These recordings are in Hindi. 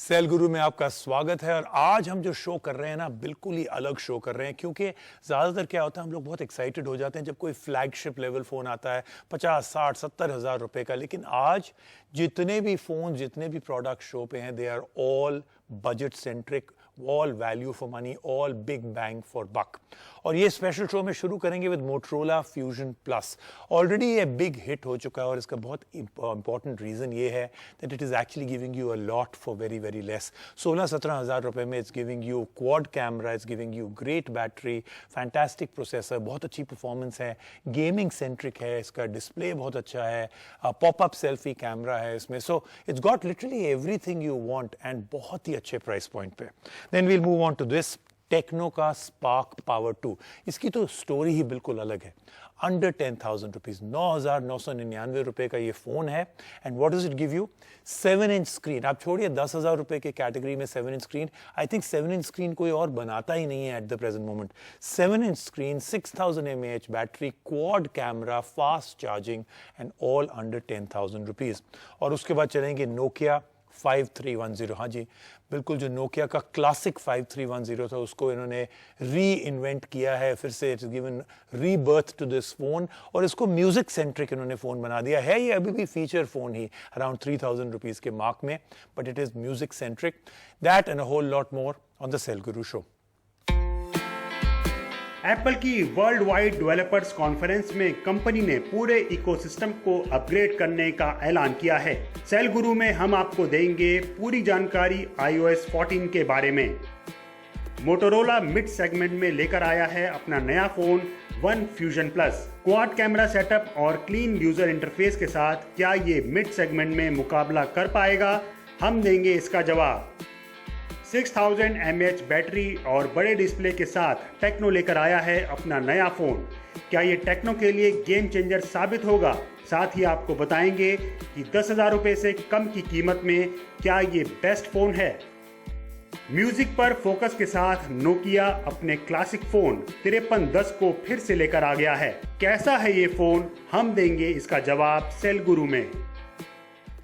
सेल गुरु में आपका स्वागत है। और आज हम जो शो कर रहे हैं ना, बिल्कुल ही अलग शो कर रहे हैं, क्योंकि ज़्यादातर क्या होता है, हम लोग बहुत एक्साइटेड हो जाते हैं जब कोई फ्लैगशिप लेवल फ़ोन आता है 50, 60, 70 हज़ार रुपए का। लेकिन आज जितने भी फ़ोन, जितने भी प्रोडक्ट शो पे हैं, they are all budget centric, all value for money, all big bang for buck. और ये स्पेशल शो में शुरू करेंगे with Motorola Fusion plus. Already ये बिग हिट हो चुका है और इसका बहुत इंपॉर्टेंट रीज़न ये है that it is actually giving you a lot for very very less. 16-17 हज़ार रुपए में it's giving you quad camera, it's giving you great battery, fantastic processor, बहुत अच्छी परफॉर्मेंस है, गेमिंग सेंट्रिक है, इसका डिस्प्ले बहुत अच्छा है, पॉपअप सेल्फी कैमरा है इसमें। So it's got literally everything you want and बहुत ही अच्छे प्राइस पॉइंट पे। Then we'll move on to this Tecno का स्पार्क पावर 2। इसकी तो स्टोरी ही बिल्कुल अलग है। अंडर 10,000 रुपीज, 9,999 रुपए का ये फोन है। And what does it give you? 7-इंच स्क्रीन। आप छोड़िए 10,000 रुपए के कैटेगरी में 7-इंच स्क्रीन, आई थिंक 7-इंच स्क्रीन कोई और बनाता ही नहीं है एट द प्रेजेंट मोमेंट। 7-इंच screen, 6000 mAh battery, quad camera, fast charging and all under 10,000 rupees. और उसके बाद चलेंगे नोकिया 5310। हाँ जी, बिल्कुल, जो नोकिया का क्लासिक 5310 था उसको इन्होंने री इन्वेंट किया है, फिर से it's given rebirth to this phone. और इसको म्यूजिक सेंट्रिक इन्होंने फोन बना दिया है। ये अभी भी फीचर फोन ही अराउंड 3,000 रुपीज के मार्क में, but it is music centric. That and a whole lot more on the Cell Guru show. Apple की वर्ल्ड वाइड डेवलपर्स कॉन्फ्रेंस में कंपनी ने पूरे इकोसिस्टम को अपग्रेड करने का ऐलान किया है। सेल गुरु में हम आपको देंगे पूरी जानकारी iOS 14 के बारे में। मोटोरोला मिड सेगमेंट में लेकर आया है अपना नया phone one fusion plus. Quad camera setup और क्लीन यूजर इंटरफेस के साथ क्या ये मिड सेगमेंट में मुकाबला कर पाएगा? हम देंगे इसका जवाब। 6000 mAh बैटरी और बड़े डिस्प्ले के साथ टेक्नो लेकर आया है अपना नया फोन। क्या ये टेक्नो के लिए गेम चेंजर साबित होगा? साथ ही आपको बताएंगे कि 10,000 रुपए से कम की कीमत में क्या ये बेस्ट फोन है। म्यूजिक पर फोकस के साथ नोकिया अपने क्लासिक फोन 5310 को फिर से लेकर आ गया है। कैसा है ये फोन? हम देंगे इसका जवाब सेल गुरु में।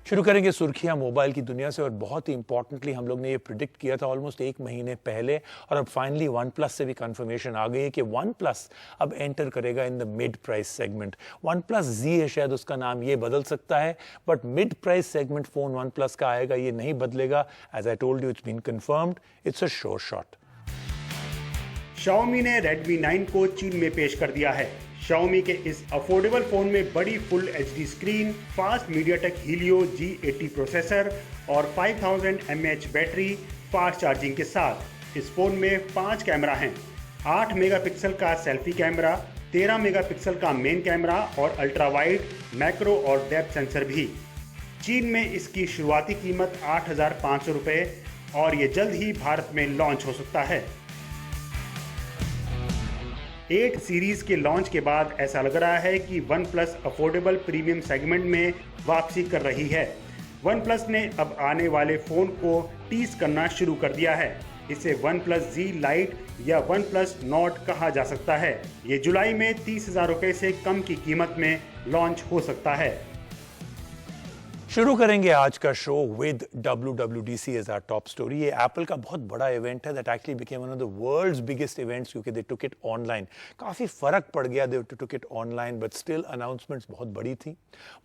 शुरू करेंगे सुर्खियां मोबाइल की दुनिया से। और बहुत ही इंपॉर्टेंटली हम लोग ने ये प्रिडिक्ट किया था ऑलमोस्ट 1 महीने पहले, और अब फाइनली वन प्लस से भी कंफर्मेशन आ गई है कि वन प्लस अब एंटर करेगा in the mid price segment. One plus Z है, शायद उसका नाम ये बदल सकता है, but mid price segment phone one plus का आएगा, ये नहीं बदलेगा। As I told you, it's been confirmed, it's a sure shot. Xiaomi ने Redmi 9 को चीन में पेश कर दिया है। Xiaomi के इस अफोर्डेबल फोन में बड़ी full HD screen, fast MediaTek Helio G80 processor और 5000 mAh बैटरी, फास्ट चार्जिंग के साथ इस फोन में 5 कैमरा हैं। 8 मेगापिक्सल का सेल्फी कैमरा, 13 मेगापिक्सल का मेन कैमरा और अल्ट्रा वाइड, मैक्रो और डेप्थ सेंसर भी। चीन में इसकी शुरुआती कीमत 8,500 रुपये और ये जल्द ही भारत में लॉन्च हो सकता है। 8 सीरीज के लॉन्च के बाद ऐसा लग रहा है कि one plus affordable premium segment में वापसी कर रही है। वन प्लस ने अब आने वाले फोन को टीज करना शुरू कर दिया है। इसे वन प्लस जी लाइट या वन प्लस नॉट कहा जा सकता है। ये जुलाई में 30,000 रुपये से कम की कीमत में लॉन्च हो सकता है। शुरू करेंगे आज का show with WWDC as our top story. ये एप्पल का बहुत बड़ा इवेंट है that actually became one of the world's biggest events, क्योंकि दे टुक इट ऑनलाइन। काफ़ी फर्क पड़ गया, they took it online, but still announcements बहुत बड़ी थी।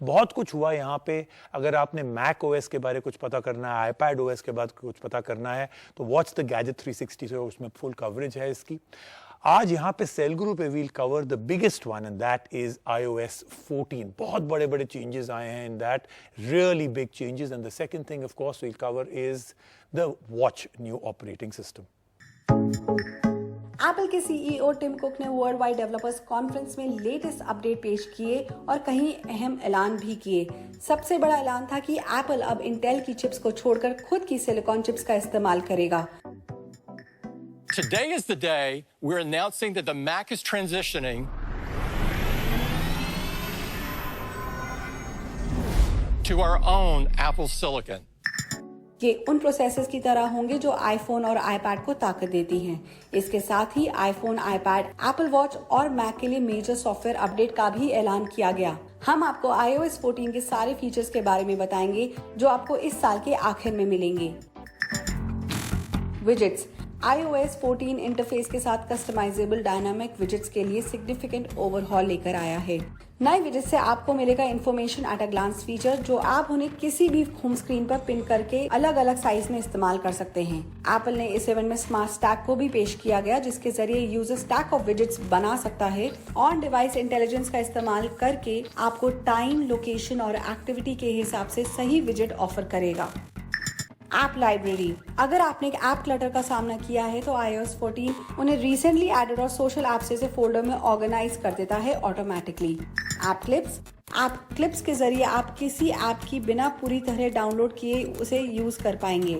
बहुत कुछ हुआ यहाँ पे। अगर आपने मैक OS के बारे कुछ पता करना है, iPad OS के बाद कुछ पता करना है, तो वॉच द गैजेट 360 से उसमें फुल कवरेज है इसकी। आज यहाँ पे सेल ग्रुप पे we'll cover the biggest one and that is iOS 14। बहुत बड़े बड़े चेंजेस आए हैं in that, really big changes. And the second thing of course we'll cover is the watch new operating system. Apple के सीईओ टिम कुक ने वर्ल्ड वाइड डेवलपर्स कॉन्फ्रेंस में लेटेस्ट अपडेट पेश किए और कई अहम ऐलान भी किए। सबसे बड़ा ऐलान था कि एप्पल अब इंटेल की चिप्स को छोड़कर खुद की सिलिकॉन चिप्स का इस्तेमाल करेगा। Today is the day we're announcing that the Mac is transitioning to our own Apple Silicon. ये उन प्रोसेसर्स की तरह होंगे जो आईफोन और आईपैड को ताकत देती हैं। इसके साथ ही आईफोन, आईपैड, एप्पल वॉच और मैक के लिए मेजर सॉफ्टवेयर अपडेट का भी ऐलान किया गया। हम आपको iOS 14 के सारे फीचर्स के बारे में बताएंगे जो आपको इस साल के आखिर में मिलेंगे। विजेट्स iOS 14 इंटरफेस के साथ कस्टमाइजेबल डायनामिक विजेट्स के लिए सिग्निफिकेंट ओवरहॉल लेकर आया है। नए विजेट से आपको मिलेगा information at a glance feature, जो आप उन्हें किसी भी होम स्क्रीन पर पिन करके अलग अलग साइज में इस्तेमाल कर सकते हैं। एप्पल ने इस इवेंट में स्मार्ट स्टैक को भी पेश किया गया, जिसके जरिए यूजर स्टैक ऑफ विजेट्स बना सकता है। ऑन डिवाइस इंटेलिजेंस का इस्तेमाल करके आपको टाइम, लोकेशन और एक्टिविटी के हिसाब से सही विजेट ऑफर करेगा। App library. अगर आपने एक ऐप क्लटर का सामना किया है तो iOS 14 उन्हें रिसेंटली एडेड और सोशल ऐप से फोल्डर में ऑर्गेनाइज कर देता है ऑटोमेटिकली। ऐप क्लिप्स के जरिए आप किसी ऐप की बिना पूरी तरह डाउनलोड किए उसे यूज कर पाएंगे।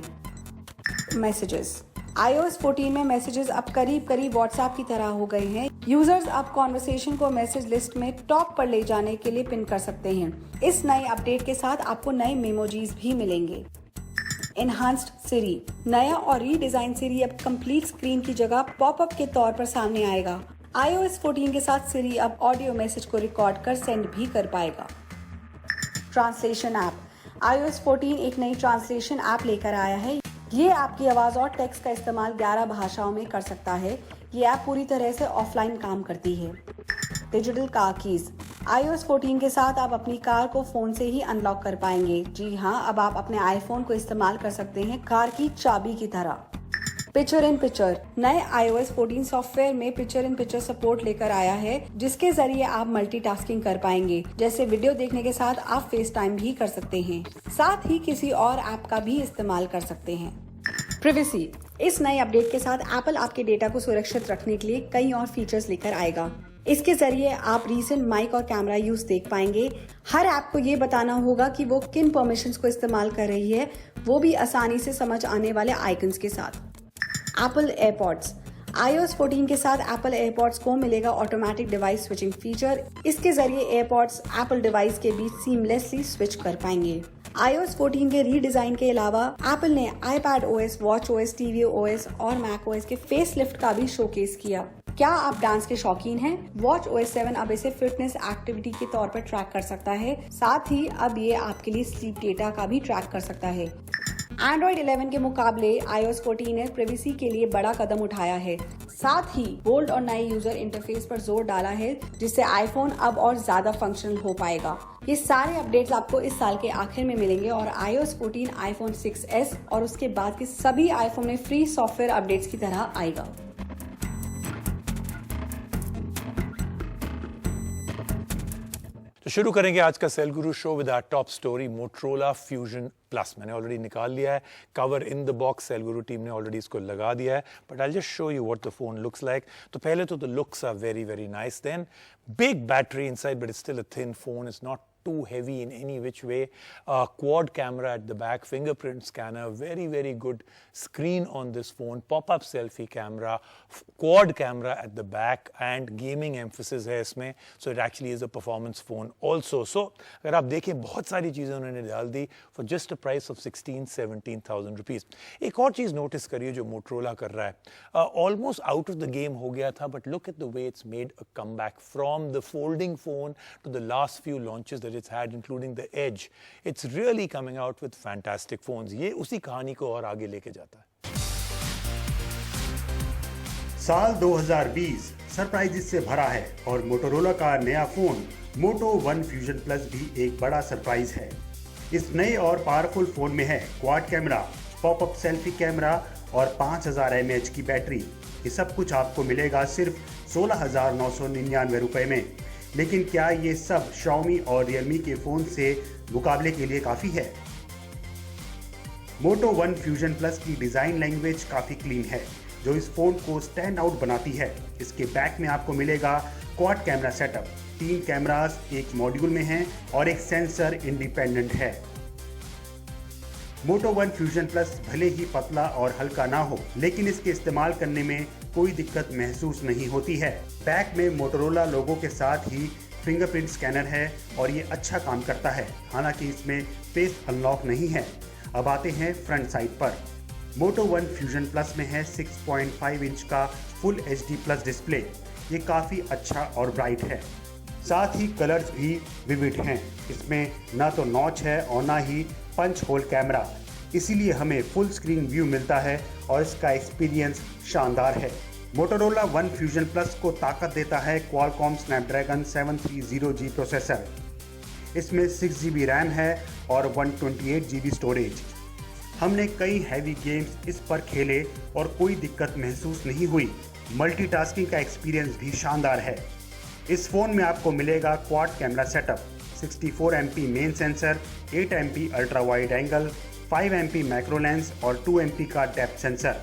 मैसेजेस। iOS 14 में मैसेजेस अब करीब व्हाट्सएप की तरह हो गए हैं। यूजर्स अब कॉन्वर्सेशन को मैसेज लिस्ट में टॉप पर ले जाने के लिए पिन कर सकते हैं। इस नए अपडेट के साथ आपको नए मेमोजीज भी मिलेंगे। एनहांस्ड सिरी। नया और रीडिजाइन सिरी अब कंप्लीट स्क्रीन की जगह पॉपअप के तौर पर सामने आएगा। iOS 14 के साथ सिरी अब ऑडियो मैसेज को रिकॉर्ड कर सेंड भी कर पाएगा। Translation app. iOS 14 एक नई ट्रांसलेशन ऐप लेकर आया है। ये आपकी आवाज और टेक्स्ट का इस्तेमाल 11 भाषाओं में कर सकता है। ये ऐप पूरी तरह से ऑफलाइन काम करती है। Digital car keys. iOS 14 के साथ आप अपनी कार को फोन से ही अनलॉक कर पाएंगे। जी हाँ, अब आप अपने आईफोन को इस्तेमाल कर सकते हैं कार की चाबी की तरह। Picture in picture. नए iOS 14 सॉफ्टवेयर में पिक्चर इन पिक्चर सपोर्ट लेकर आया है, जिसके जरिए आप मल्टीटास्किंग कर पाएंगे। जैसे वीडियो देखने के साथ आप फेस टाइम भी कर सकते हैं, साथ ही किसी और ऐप का भी इस्तेमाल कर सकते हैं। प्राइवेसी। इस नए अपडेट के साथ एप्पल आपके डेटा को सुरक्षित रखने के लिए कई और फीचर्स लेकर आएगा। इसके जरिए आप रीसेंट माइक और कैमरा यूज देख पाएंगे। हर ऐप को ये बताना होगा कि वो किन परमिशंस को इस्तेमाल कर रही है, वो भी आसानी से समझ आने वाले आइकन्स के साथ। Apple AirPods. iOS 14 के साथ एप्पल एयरपॉड्स को मिलेगा ऑटोमेटिक डिवाइस स्विचिंग फीचर। इसके जरिए एयरपॉड्स एप्पल डिवाइस के बीच सीमलेसली स्विच कर पाएंगे। iOS 14 के रीडिजाइन के अलावा एप्पल ने iPad OS, Watch OS, TV OS और Mac OS के फेस लिफ्ट का भी शोकेस किया। क्या आप डांस के शौकीन हैं? Watch OS 7 अब इसे फिटनेस एक्टिविटी के तौर पर ट्रैक कर सकता है। साथ ही अब ये आपके लिए स्लीप डेटा का भी ट्रैक कर सकता है। Android 11 के मुकाबले iOS 14 ने प्राइवेसी के लिए बड़ा कदम उठाया है। साथ ही बोल्ड और नए यूजर इंटरफेस पर जोर डाला है, जिससे आईफोन अब और ज्यादा फंक्शनल हो पाएगा। ये सारे अपडेट्स आपको इस साल के आखिर में मिलेंगे और iOS 14 iPhone 6s और उसके बाद के सभी आईफोन में फ्री सॉफ्टवेयर अपडेट्स की तरह आएगा। तो शुरू करेंगे आज का Cell Guru show with our top story Motorola Fusion plus. मैंने ऑलरेडी निकाल लिया है, cover in the box Cell Guru team ने ऑलरेडी इसको लगा दिया है, but I just show you what the phone looks like. तो पहले तो the looks are very very nice, then big battery inside but it's still a thin phone, it's not too heavy in any which way. Quad camera at the back, fingerprint scanner, very good screen on this phone, pop-up selfie camera, quad camera at the back and gaming emphasis है इसमें, so it actually is a performance phone also. So अगर आप देखें बहुत सारी चीज़ें उन्होंने डाल दी for just a price of 16-17,000 rupees. एक और चीज़ नोटिस करिए जो Motorola कर रहा है, almost out of the game हो गया था, but look at the way it's made a comeback from the folding phone to the last few launches that it's had, including the Edge. It's really coming out with fantastic phones. ये उसी कहानी को और आगे लेके जाता है। साल 2020 सरप्राइजेस से भरा है और मोटोरोला का नया फोन मोटो वन फ्यूजन प्लस भी एक बड़ा सरप्राइज है। इस नए और पावरफुल फोन में है quad camera, popup selfie camera और 5000 mAh की बैटरी। ये सब कुछ आपको मिलेगा सिर्फ 16,999 रुपए में। लेकिन क्या ये सब Xiaomi और Realme के फोन से मुकाबले के लिए काफी है? मोटो वन फ्यूजन प्लस की डिजाइन लैंग्वेज काफी क्लीन है, जो इस फोन को स्टैंड आउट बनाती है। इसके बैक में आपको मिलेगा क्वाड कैमरा सेटअप, 3 कैमरास एक मॉड्यूल में हैं और एक सेंसर इंडिपेंडेंट है। मोटो वन फ्यूजन प्लस भले ही पतला और हल्का ना हो, लेकिन इसके इस्तेमाल करने में कोई दिक्कत महसूस नहीं होती है। बैक में मोटोरोला लोगो के साथ ही फिंगरप्रिंट स्कैनर है और ये अच्छा काम करता है, हालांकि इसमें फेस अनलॉक नहीं है। अब आते हैं फ्रंट साइड पर। मोटो वन फ्यूजन प्लस में है 6.5 इंच का फुल HD प्लस डिस्प्ले। ये काफ़ी अच्छा और ब्राइट है, साथ ही कलर्स भी विविड हैं। इसमें ना तो नॉच है और ना ही पंच होल कैमरा। इसीलिए हमें फुल स्क्रीन व्यू मिलता है और इसका एक्सपीरियंस शानदार है। मोटोरोला वन फ्यूजन प्लस को ताकत देता है क्वालकॉम स्नैपड्रैगन 730G प्रोसेसर। इसमें 6GB रैम है और 128GB स्टोरेज। हमने कई हैवी गेम्स इस पर खेले और कोई दिक्कत महसूस नहीं हुई। मल्टीटास्किंग का एक्सपीरियंस भी शानदार है। इस फ़ोन में आपको मिलेगा quad camera setup, 64 MP main sensor, 8 MP ultra wide angle, 5 MP macro lens और 2 MP का डेप्थ सेंसर।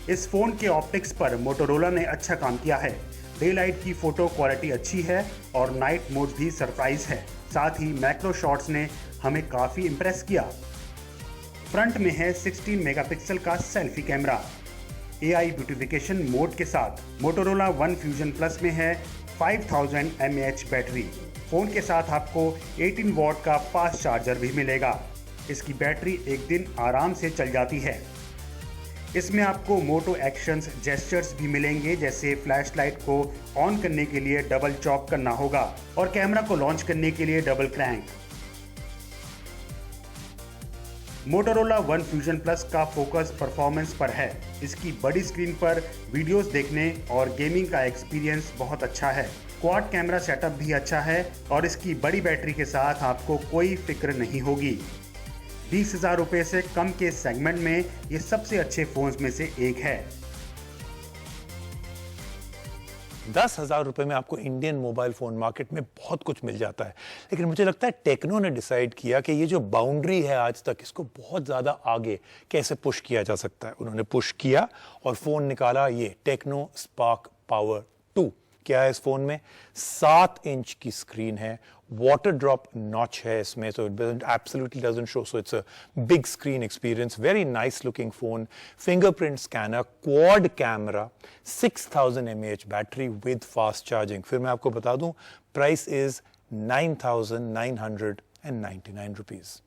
इस फ़ोन के ऑप्टिक्स पर मोटोरोला ने अच्छा काम किया है। डे लाइट की फ़ोटो क्वालिटी अच्छी है और नाइट मोड भी सरप्राइज है। साथ ही मैक्रो शॉट्स ने हमें काफ़ी इम्प्रेस किया। फ्रंट में है 16 मेगापिक्सल का selfie camera AI beautification mode के साथ। मोटोरोला वन फ्यूजन प्लस में है 5000 mAh बैटरी। फ़ोन के साथ आपको 18 वॉट का फास्ट चार्जर भी मिलेगा। इसकी बैटरी एक दिन आराम से चल जाती है। इसमें आपको मोटो एक्शंस जेस्चर्स भी मिलेंगे, जैसे फ्लैश लाइट को ऑन करने के लिए डबल चॉप करना होगा और कैमरा को लॉन्च करने के लिए double crank. Motorola one fusion plus का फोकस परफॉर्मेंस पर है। इसकी बड़ी स्क्रीन पर वीडियोस देखने और गेमिंग का एक्सपीरियंस बहुत अच्छा है। क्वाड कैमरा सेटअप भी अच्छा है और इसकी बड़ी बैटरी के साथ आपको कोई फिक्र नहीं होगी। 20,000 रुपये से कम के सेगमेंट में ये सबसे अच्छे फोन्स में से एक है। 10,000 रुपए में आपको इंडियन मोबाइल फोन मार्केट में बहुत कुछ मिल जाता है, लेकिन मुझे लगता है टेक्नो ने डिसाइड किया कि ये जो बाउंड्री है आज तक, इसको बहुत ज़्यादा आगे कैसे पुश किया जा सकता है। उन्होंने पुश किया और फ़ोन निकाला ये टेक्नो स्पार्क पावर 2। क्या है इस फ़ोन में? 7 इंच की स्क्रीन है, वाटर ड्रॉप नॉच है इसमें, so it absolutely doesn't show, so it's a big screen experience, very nice looking phone, fingerprint scanner, quad camera, 6000 mAh battery with fast charging। फिर मैं आपको बता दूं, प्राइस इज 9,999 रुपीस।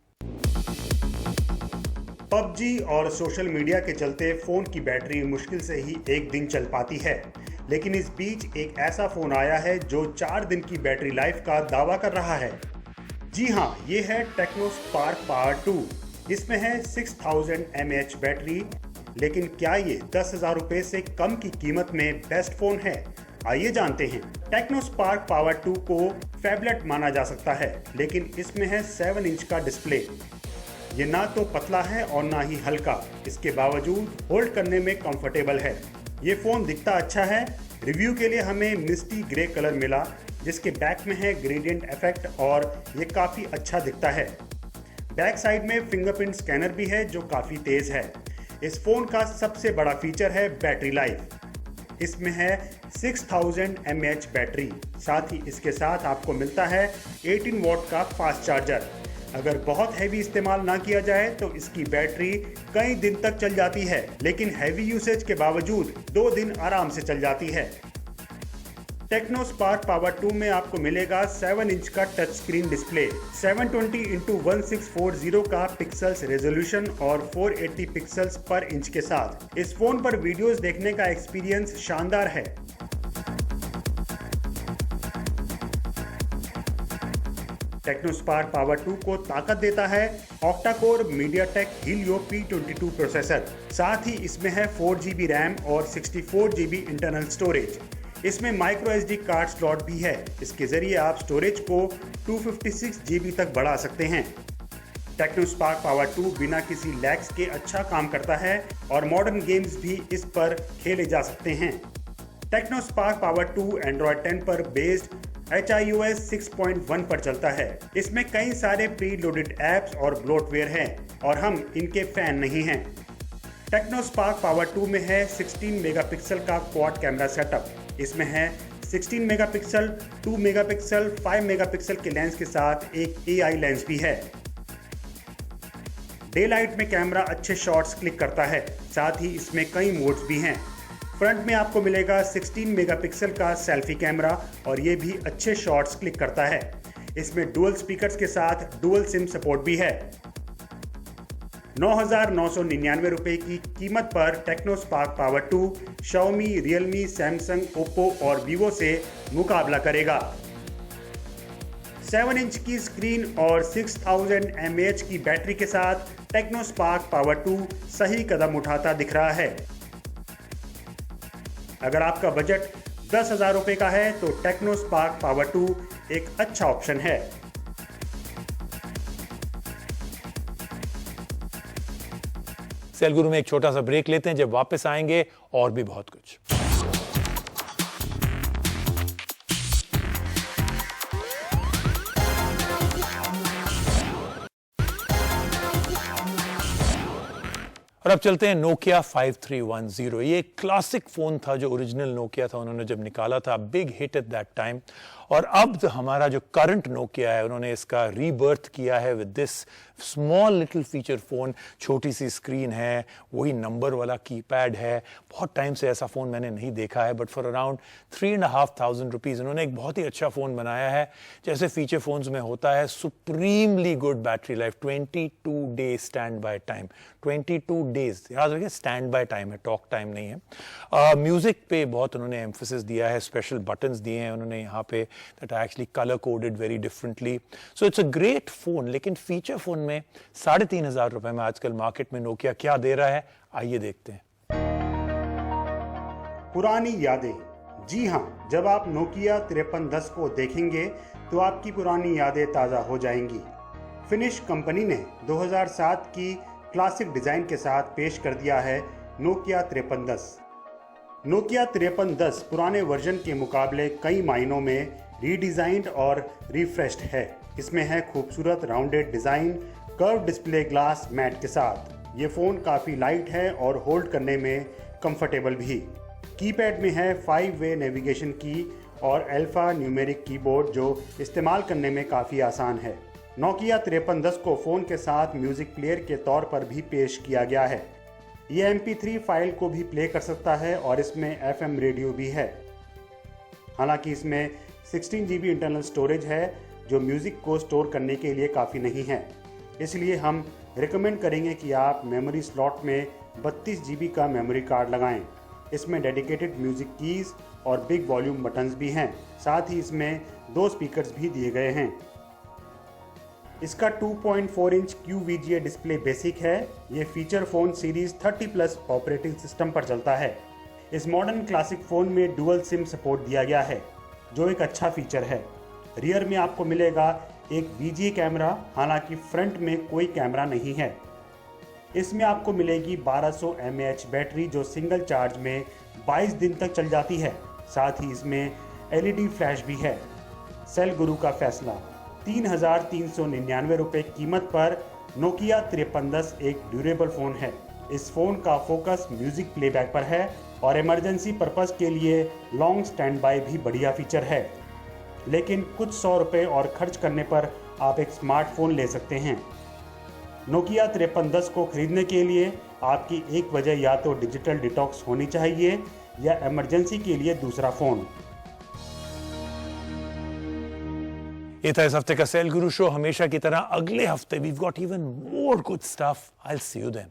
PUBG और सोशल मीडिया के चलते फ़ोन की बैटरी मुश्किल से ही एक दिन चल पाती है, लेकिन इस बीच एक ऐसा फ़ोन आया है जो 4 दिन की बैटरी लाइफ का दावा कर रहा है। जी हाँ, ये है टेक्नो स्पार्क पावर 2। इसमें है 6000 mAh बैटरी, लेकिन क्या ये 10,000 रुपये से कम की कीमत में बेस्ट फ़ोन है? आइए जानते हैं। टेक्नो स्पार्क पावर 2 को फैबलेट माना जा सकता है, लेकिन इसमें है 7 इंच का डिस्प्ले। ये ना तो पतला है और ना ही हल्का, इसके बावजूद होल्ड करने में कंफर्टेबल है। ये फ़ोन दिखता अच्छा है। रिव्यू के लिए हमें मिस्टी ग्रे कलर मिला, जिसके बैक में है ग्रेडियंट इफेक्ट और ये काफ़ी अच्छा दिखता है। बैक साइड में फिंगरप्रिंट स्कैनर भी है जो काफ़ी तेज़ है। इस फ़ोन का सबसे बड़ा फीचर है बैटरी लाइफ। इसमें है 6000 mAh बैटरी। साथ ही इसके साथ आपको मिलता है 18 वॉट का फास्ट चार्जर। अगर बहुत हैवी इस्तेमाल ना किया जाए तो इसकी बैटरी कई दिन तक चल जाती है, लेकिन हैवी यूसेज के बावजूद 2 दिन आराम से चल जाती है। टेक्नो स्पार्क पावर 2 में आपको मिलेगा 7 इंच का टच स्क्रीन डिस्प्ले, 720x1640 का पिक्सल्स रेजोल्यूशन और 480 पिक्सल्स पर इंच के साथ। इस फोन पर वीडियोस देखने का एक्सपीरियंस शानदार है। टेक्नो स्पार्क पावर 2 को ताकत देता है octa-core MediaTek Helio P22 processor. साथ ही इसमें है 4GB रैम और 64GB इंटरनल स्टोरेज। इसमें माइक्रो SD कार्ड स्लॉट भी है। इसके जरिए आप स्टोरेज को 256GB तक बढ़ा सकते हैं। टेक्नो स्पार्क पावर 2 बिना किसी लैग्स के अच्छा काम करता है और मॉडर्न गेम्स भी इस पर खेले जा सकते हैं। टेक्नो स्पार्क पावर 2 एंड्रॉयड 10 पर बेस्ड HiOS 6.1 पर चलता है। इसमें कई सारे प्री लोडेड ऐप्स और ब्लोटवेयर हैं और हम इनके फैन नहीं हैं। टेक्नो स्पार्क पावर 2 में है 16 मेगापिक्सल का क्वाड कैमरा सेटअप। इसमें है 16 मेगापिक्सल, 2 मेगापिक्सल, 5 मेगापिक्सल के लेंस के साथ एक AI लेंस भी है। डे लाइट में कैमरा अच्छे शॉट्स क्लिक करता है। साथ ही इसमें कई मोड्स भी हैं। फ्रंट में आपको मिलेगा 16 मेगापिक्सल का सेल्फी कैमरा और ये भी अच्छे शॉट्स क्लिक करता है। इसमें डुअल स्पीकर्स के साथ डुअल सिम सपोर्ट भी है। 9,999 रुपये की कीमत पर Tecno Spark power 2 Xiaomi, Realme, Samsung, Oppo और Vivo से मुकाबला करेगा। 7 इंच की स्क्रीन और 6000 mAh की बैटरी के साथ टेक्नो स्पार्क पावर 2 सही कदम उठाता दिख रहा है। अगर आपका बजट 10,000 रुपए का है तो टेक्नो स्पार्क पावर 2 एक अच्छा ऑप्शन है। सेल गुरु में एक छोटा सा ब्रेक लेते हैं, जब वापस आएंगे और भी बहुत कुछ। और अब चलते हैं नोकिया 5310। ये एक क्लासिक फोन था जो ओरिजिनल नोकिया था, उन्होंने जब निकाला था, big hit at that time. और अब हमारा जो करंट नोकिया है, उन्होंने इसका रीबर्थ किया है with this small little feature phone. छोटी सी स्क्रीन है, वही नंबर वाला कीपैड है। बहुत टाइम से ऐसा फोन मैंने नहीं देखा है, बट फॉर अराउंड 3,500 रुपीज उन्होंने एक बहुत ही अच्छा फोन बनाया है। जैसे फीचर फोन्स में होता है, supremely good battery life, 22 days stand by time, 22 days, याद रखिए स्टैंड बाय टाइम है, टॉक टाइम नहीं है। म्यूजिक पे बहुत उन्होंने एम्फेसिस दिया है, स्पेशल बटन्स दिए हैं उन्होंने यहाँ पे that are actually color coded very differently. So it's a great phone, लेकिन फीचर फोन में 3,500 रुपए में आजकल मार्केट में नोकिया क्या दे रहा है, आइए देखते हैं। पुरानी यादें। जी हाँ, जब आप नोकिया 5310 को देखेंगे तो आपकी पुरानी यादें ताज़ा हो जाएंगी। फिनिश कंपनी ने 2007 की क्लासिक डिजाइन के साथ पेश कर दिया है नोकिया 5310। नोकिया 5310 पुराने वर्जन के मुकाबले कई मायनों में रीडिजाइंड और रिफ्रेश्ड है। इसमें है खूबसूरत rounded design, curve display glass matte के साथ। ये फ़ोन काफ़ी लाइट है और होल्ड करने में कंफर्टेबल भी। कीपैड में है 5-वे नेविगेशन की और अल्फा न्यूमेरिक कीबोर्ड जो इस्तेमाल करने में काफ़ी आसान है। नोकिया 5310 को फ़ोन के साथ म्यूज़िक प्लेयर के तौर पर भी पेश किया गया है। ये MP3 फाइल को भी प्ले कर सकता है और इसमें FM रेडियो भी है। हालांकि इसमें 16 GB इंटरनल स्टोरेज है जो म्यूज़िक को स्टोर करने के लिए काफ़ी नहीं है। इसलिए हम रिकमेंड करेंगे कि आप मेमोरी स्लॉट में 32 GB का मेमोरी कार्ड लगाएं। इसमें डेडिकेटेड म्यूज़िक कीज़ और बिग वॉल्यूम बटन्स भी हैं। साथ ही इसमें 2 स्पीकर्स भी दिए गए हैं। इसका 2.4 इंच QVGA डिस्प्ले बेसिक है। ये feature phone series 30+ operating system पर चलता है। इस मॉडर्न क्लासिक फ़ोन में डुअल सिम सपोर्ट दिया गया है, जो एक अच्छा फीचर है। रियर में आपको मिलेगा एक VGA कैमरा, हालांकि फ्रंट में कोई कैमरा नहीं है। इसमें आपको मिलेगी 1200 mAh बैटरी जो सिंगल चार्ज में 22 दिन तक चल जाती है। साथ ही इसमें LED फ्लैश भी है। सेल गुरु का फैसला, 3,399 रुपये कीमत पर नोकिया 5310 एक ड्यूरेबल फ़ोन है। इस फ़ोन का फोकस म्यूज़िक प्लेबैक पर है और इमरजेंसी पर्पस के लिए लॉन्ग स्टैंड बाय भी बढ़िया फीचर है। लेकिन कुछ 100 रुपये और खर्च करने पर आप एक स्मार्टफोन ले सकते हैं। नोकिया 5310 को खरीदने के लिए आपकी एक वजह या तो डिजिटल डिटॉक्स होनी चाहिए या इमरजेंसी के लिए दूसरा फ़ोन। ये था इस हफ्ते का सेल गुरु शो। हमेशा की तरह अगले हफ्ते we got even more good stuff. I will see you then.